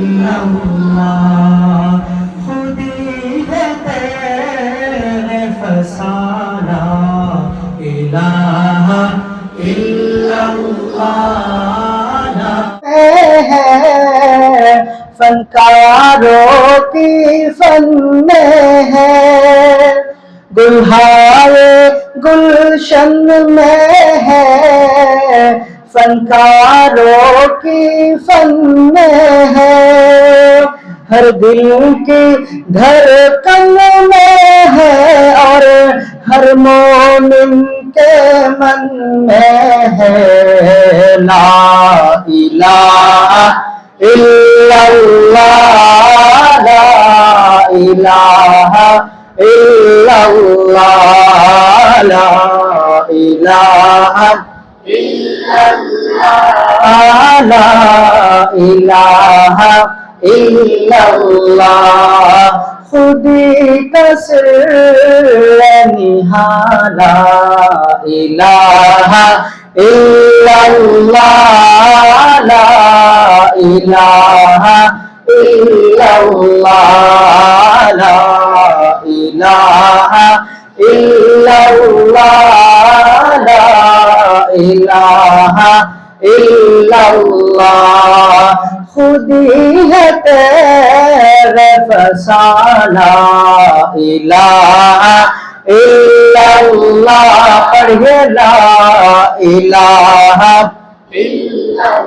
इल्लल्लाह खुदी है तेरे फसाना इलाहा इल्लल्लाह है फनकारों की फन में है गुलहारे गुलशन में है फनकारों की फन में है हर दिल की धड़कन में है और हर मोमिन के मन में है ला इलाहा इल्लल्लाह ला इलाहा इल्लल्लाह ला इलाहा इल्लल्लाह ला इलाहा इल्लल्लाह खुदी का सिर निहाला इलाहा इल्लल्लाह ला इलाहा इल्लल्लाह ला इलाहा इल्लल्लाह ला इलाहा इल्लल्लाह खुदी है तेरे फसाना इलाहा इल्लल्लाह पढ़िए ला इलाहा इल्लल्लाह